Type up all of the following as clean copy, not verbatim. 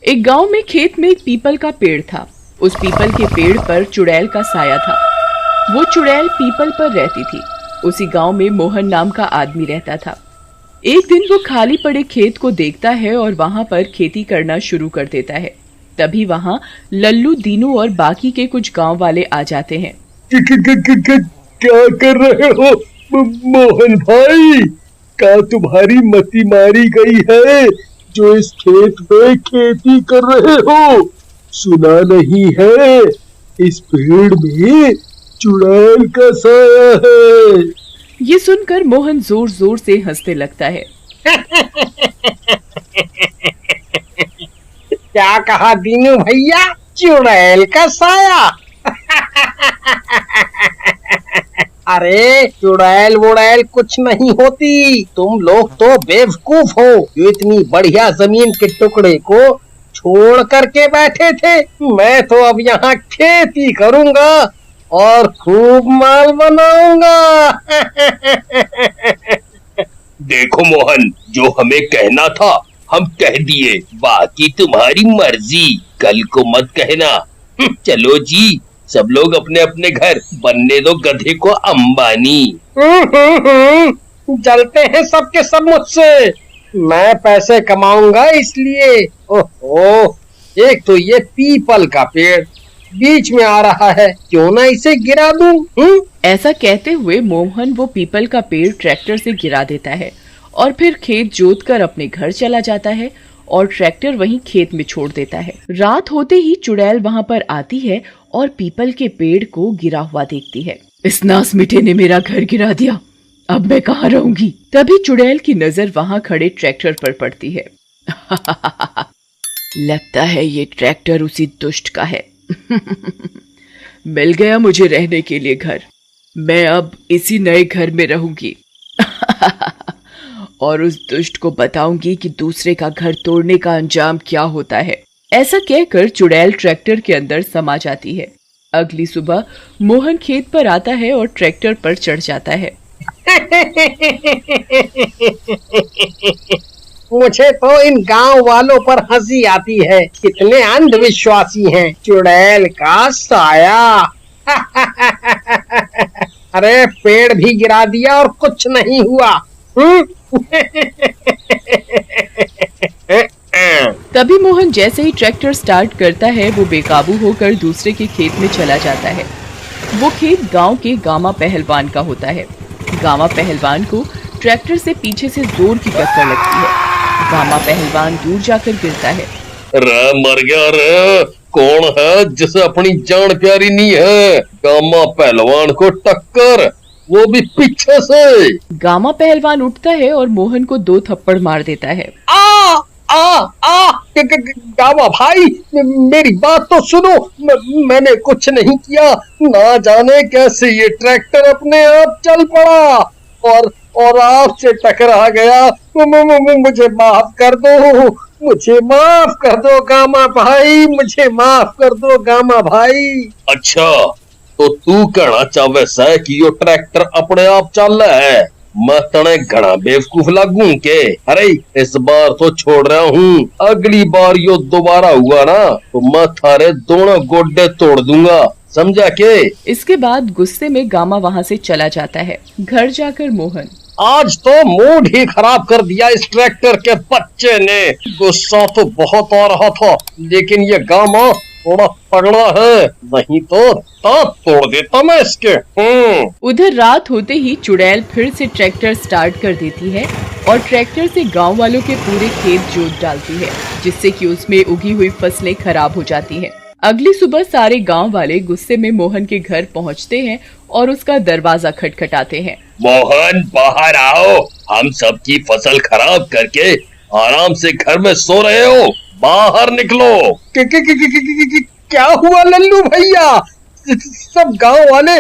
एक गांव में खेत में एक पीपल का पेड़ था। उस पीपल के पेड़ पर चुड़ैल का साया था। वो चुड़ैल पीपल पर रहती थी। उसी गांव में मोहन नाम का आदमी रहता था। एक दिन वो खाली पड़े खेत को देखता है और वहां पर खेती करना शुरू कर देता है। तभी वहां लल्लू, दीनू और बाकी के कुछ गांव वाले आ जाते हैं। क्या कर रहे हो मोहन भाई? क्या तुम्हारी मती मारी गई है जो इस खेत में खेती कर रहे हो? सुना नहीं है इस पेड़ में चुड़ैल का साया है। ये सुनकर मोहन जोर जोर से हंसने लगता है। क्या कहा दीनू भैया? चुड़ैल का साया? अरे चुड़ैल वुड़ैल कुछ नहीं होती। तुम लोग तो बेवकूफ हो जो इतनी बढ़िया जमीन के टुकड़े को छोड़ करके बैठे थे। मैं तो अब यहाँ खेती करूंगा और खूब माल बनाऊंगा। देखो मोहन, जो हमें कहना था हम कह दिए, बाकी तुम्हारी मर्जी, कल को मत कहना। चलो जी, सब लोग अपने अपने घर, बनने दो गधे को अंबानी। चलते हैं सबके सब मुझसे। मैं पैसे कमाऊंगा इसलिए। ओहो, एक तो ये पीपल का पेड़ बीच में आ रहा है, क्यों ना इसे गिरा दूं? ऐसा कहते हुए मोहन वो पीपल का पेड़ ट्रैक्टर से गिरा देता है और फिर खेत जोतकर अपने घर चला जाता है और ट्रैक्टर वहीं खेत में छोड़ देता है। रात होते ही चुड़ैल वहां पर आती है और पीपल के पेड़ को गिरा हुआ देखती है। इस नास मिठे ने मेरा घर गिरा दिया, अब मैं कहाँ रहूंगी? तभी चुड़ैल की नजर वहां खड़े ट्रैक्टर पर पड़ती है। लगता है ये ट्रैक्टर उसी दुष्ट का है। मिल गया मुझे रहने के लिए घर। मैं अब इसी नए घर में रहूंगी। और उस दुष्ट को बताऊंगी कि दूसरे का घर तोड़ने का अंजाम क्या होता है। ऐसा कहकर चुड़ैल ट्रैक्टर के अंदर समा जाती है। अगली सुबह मोहन खेत पर आता है और ट्रैक्टर पर चढ़ जाता है। मुझे तो इन गांव वालों पर हंसी आती है, कितने अंधविश्वासी हैं। चुड़ैल का साया। अरे पेड़ भी गिरा दिया और कुछ नहीं हुआ। तभी मोहन जैसे ही ट्रैक्टर स्टार्ट करता है वो बेकाबू होकर दूसरे के खेत में चला जाता है। वो खेत गांव के गामा पहलवान का होता है। गामा पहलवान को ट्रैक्टर से पीछे से जोर की टक्कर लगती है। गामा पहलवान दूर जाकर गिरता है। रे मर गया रे, कौन है जिसे अपनी जान प्यारी नहीं है? गामा पहलवान को टक्कर, वो भी पीछे से। गामा पहलवान उठता है और मोहन को 2 थप्पड़ मार देता है। गामा भाई, मेरी बात तो सुनो। मैंने कुछ नहीं किया। ना जाने कैसे ये ट्रैक्टर अपने आप चल पड़ा और आपसे टकरा गया। मुझे माफ कर दो, मुझे माफ कर दो गामा भाई, मुझे माफ कर दो गामा भाई। अच्छा, तो तू कहना चाहे है कि यो ट्रैक्टर अपने आप चल रहा है? मैं तने घना बेवकूफ लागू के? अरे इस बार तो छोड़ रहा हूँ, अगली बार यो दोबारा हुआ ना तो मैं थारे दोनों गोड्डे तोड़ दूंगा, समझा के? इसके बाद गुस्से में गामा वहाँ से चला जाता है। घर जाकर मोहन, आज तो मूड ही खराब कर दिया इस ट्रैक्टर के बच्चे ने। गुस्सा तो बहुत आ रहा था, लेकिन ये गामा थोड़ा तगड़ा है, नहीं तो दांत तोड़ देता मैं इसके। उधर रात होते ही चुड़ैल फिर से ट्रैक्टर स्टार्ट कर देती है और ट्रैक्टर से गांव वालों के पूरे खेत जोत डालती है, जिससे कि उसमें उगी हुई फसलें खराब हो जाती हैं। अगली सुबह सारे गांव वाले गुस्से में मोहन के घर पहुंचते हैं और उसका दरवाजा खटखटाते हैं। मोहन बाहर आओ, हम सबकी फसल खराब करके आराम से घर में सो रहे हो, बाहर निकलो। क्या हुआ लल्लू भैया? सब गांव वाले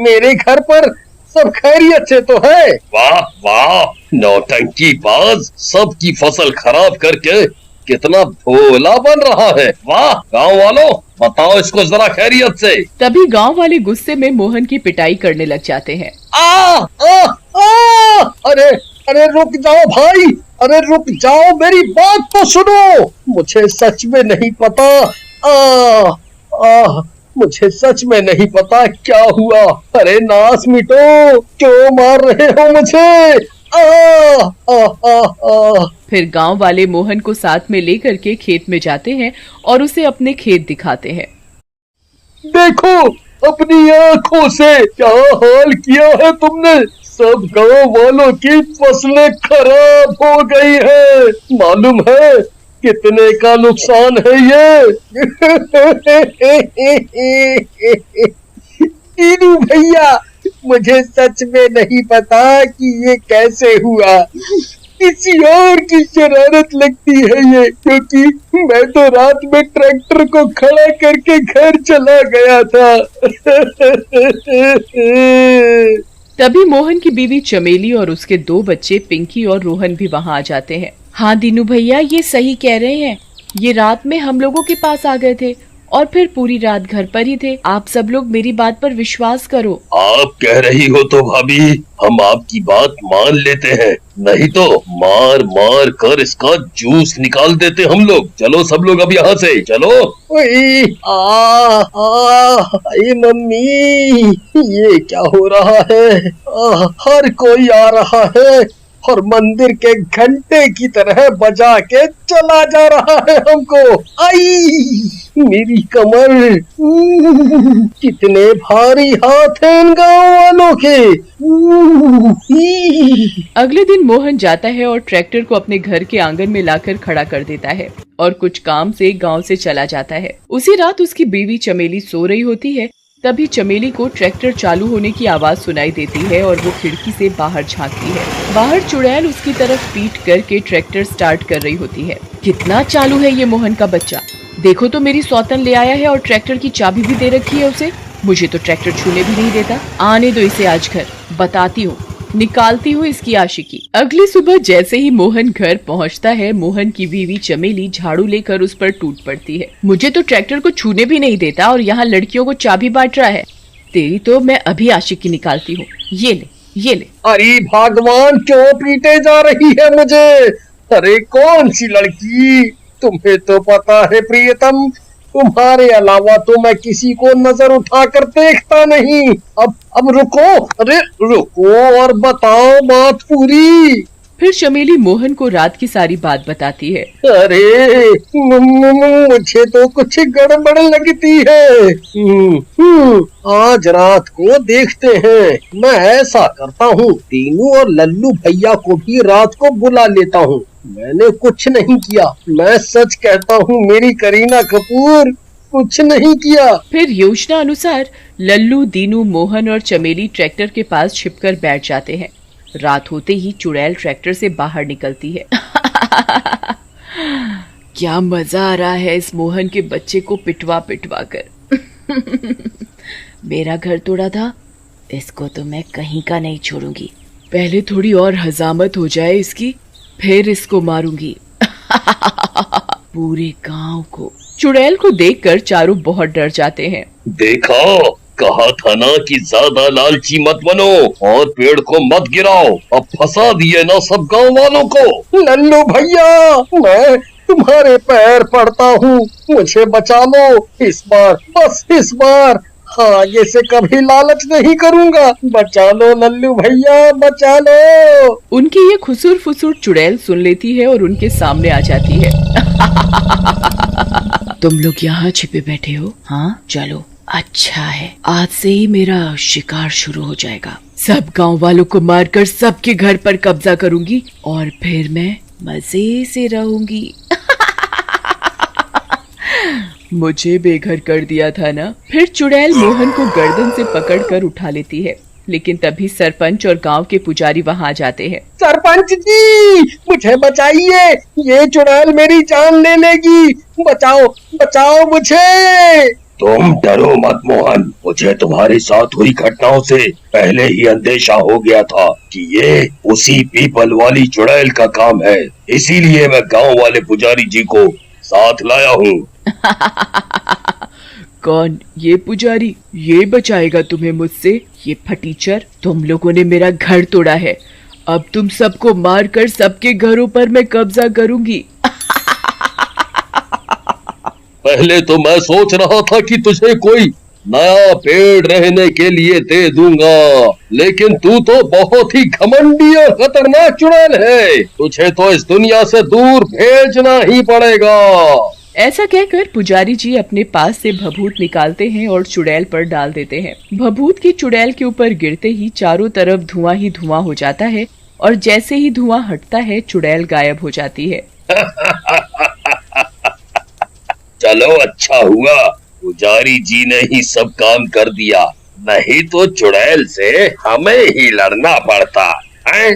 मेरे घर पर सब खैरियत से तो है? वाह वाह, नौटंकी बाज, सबकी फसल खराब करके कितना भोला बन रहा है। वाह, गांव वालों बताओ इसको जरा खैरियत से। तभी गांव वाले गुस्से में मोहन की पिटाई करने लग जाते हैं। अरे रुक जाओ भाई, अरे रुक जाओ, मेरी बात तो सुनो। मुझे सच में नहीं पता। आ, आ, मुझे सच में नहीं पता क्या हुआ। अरे नास मिटो, क्यों मार रहे हो मुझे? आ, आ, आ, आ। फिर गांव वाले मोहन को साथ में लेकर के खेत में जाते हैं और उसे अपने खेत दिखाते हैं। देखो अपनी आंखों से क्या हाल किया है तुमने। सब गांव वालों की फसलें खराब हो गई है। मालूम है कितने का नुकसान है ये? दीनू भैया, मुझे सच में नहीं पता कि ये कैसे हुआ। किसी और की शरारत लगती है ये, क्योंकि मैं तो रात में ट्रैक्टर को खड़ा करके घर चला गया था। तभी मोहन की बीवी चमेली और उसके 2 बच्चे पिंकी और रोहन भी वहाँ आ जाते हैं। हाँ दीनू भैया, ये सही कह रहे हैं। ये रात में हम लोगों के पास आ गए थे और फिर पूरी रात घर पर ही थे। आप सब लोग मेरी बात पर विश्वास करो। आप कह रही हो तो भाभी हम आपकी बात मान लेते हैं, नहीं तो मार मार कर इसका जूस निकाल देते हम लोग। चलो सब लोग अब यहाँ से चलो। ओए, मम्मी, ये क्या हो रहा है? हर कोई आ रहा है और मंदिर के घंटे की तरह बजा के चला जा रहा है हमको। आई मेरी कमर, कितने भारी हाथ हैं इन गाँव वालों के। अगले दिन मोहन जाता है और ट्रैक्टर को अपने घर के आंगन में लाकर खड़ा कर देता है और कुछ काम से गांव से चला जाता है। उसी रात उसकी बीवी चमेली सो रही होती है। तभी चमेली को ट्रैक्टर चालू होने की आवाज सुनाई देती है और वो खिड़की से बाहर झांकती है। बाहर चुड़ैल उसकी तरफ पीट करके ट्रैक्टर स्टार्ट कर रही होती है। कितना चालू है ये मोहन का बच्चा, देखो तो मेरी सौतन ले आया है और ट्रैक्टर की चाबी भी दे रखी है उसे। मुझे तो ट्रैक्टर छूने भी नहीं देता। आने दो इसे आज घर, बताती हूँ, निकालती हूँ इसकी आशिकी। अगली सुबह जैसे ही मोहन घर पहुँचता है, मोहन की बीवी चमेली झाड़ू लेकर उस पर टूट पड़ती है। मुझे तो ट्रैक्टर को छूने भी नहीं देता और यहाँ लड़कियों को चाबी बांट रहा है। तेरी तो मैं अभी आशिकी निकालती हूँ। ये ले, ये ले। अरे भगवान, क्यों पीटे जा रही है मुझे? अरे कौन सी लड़की? तुम्हें तो पता है प्रियतम, तुम्हारे अलावा तो मैं किसी को नजर उठाकर देखता नहीं। अब रुको, अरे रुको और बताओ बात पूरी। फिर चमेली मोहन को रात की सारी बात बताती है। अरे मुझे तो कुछ गड़बड़ लगती है। आज रात को देखते हैं। मैं ऐसा करता हूँ, तीनू और लल्लू भैया को भी रात को बुला लेता हूँ। मैंने कुछ नहीं किया, मैं सच कहता हूँ मेरी करीना कपूर, कुछ नहीं किया। फिर योजना अनुसार लल्लू, दीनू, मोहन और चमेली ट्रैक्टर के पास छिपकर बैठ जाते हैं। रात होते ही चुड़ैल ट्रैक्टर से बाहर निकलती है। क्या मजा आ रहा है इस मोहन के बच्चे को पिटवा पिटवा कर। मेरा घर तोड़ा था, इसको तो मैं कहीं का नहीं छोड़ूंगी। पहले थोड़ी और हजामत हो जाए इसकी, फिर इसको मारूंगी। पूरे गांव को। चुड़ैल को देखकर चारों बहुत डर जाते हैं। देखा, कहा था ना कि ज्यादा लालची मत बनो और पेड़ को मत गिराओ। अब फंसा दिए ना सब गांव वालों को। लल्लू भैया, मैं तुम्हारे पैर पड़ता हूँ, मुझे बचा लो इस बार, बस इस बार। आगे से कभी लालच नहीं करूँगा। बचा लो लल्लू भैया, बचा लो। उनकी ये खुसुर फुसुर चुड़ैल सुन लेती है और उनके सामने आ जाती है। तुम लोग यहाँ छिपे बैठे हो? हाँ चलो, अच्छा है, आज से ही मेरा शिकार शुरू हो जाएगा। सब गांव वालों को मारकर सबके घर पर कब्जा करूंगी और फिर मैं मजे से रहूंगी। मुझे बेघर कर दिया था ना। फिर चुड़ैल मोहन को गर्दन से पकड़कर उठा लेती है, लेकिन तभी सरपंच और गांव के पुजारी वहां आ जाते हैं। सरपंच जी, मुझे बचाइए, ये चुड़ैल मेरी जान ले लेगी। बचाओ, बचाओ मुझे। तुम डरो मत मोहन, मुझे तुम्हारे साथ हुई घटनाओं से पहले ही अंदेशा हो गया था कि ये उसी पीपल वाली चुड़ैल का काम है। इसीलिए मैं गांव वाले पुजारी जी को साथ लाया हूँ। कौन ये पुजारी? ये बचाएगा तुम्हें मुझसे? ये फटीचर, तुम लोगों ने मेरा घर तोड़ा है, अब तुम सबको मारकर सबके घरों पर मैं कब्जा करूंगी। पहले तो मैं सोच रहा था कि तुझे कोई नया पेड़ रहने के लिए दे दूंगा, लेकिन तू तो बहुत ही घमंडी और खतरनाक चुड़ैल है। तुझे तो इस दुनिया से दूर भेजना ही पड़ेगा। ऐसा कहकर पुजारी जी अपने पास से भभूत निकालते हैं और चुड़ैल पर डाल देते हैं। भभूत की चुड़ैल के ऊपर गिरते ही चारों तरफ धुआं ही धुआं हो जाता है और जैसे ही धुआं हटता है चुड़ैल गायब हो जाती है। चलो अच्छा हुआ पुजारी जी ने ही सब काम कर दिया, नहीं तो चुड़ैल से हमें ही लड़ना पड़ता है।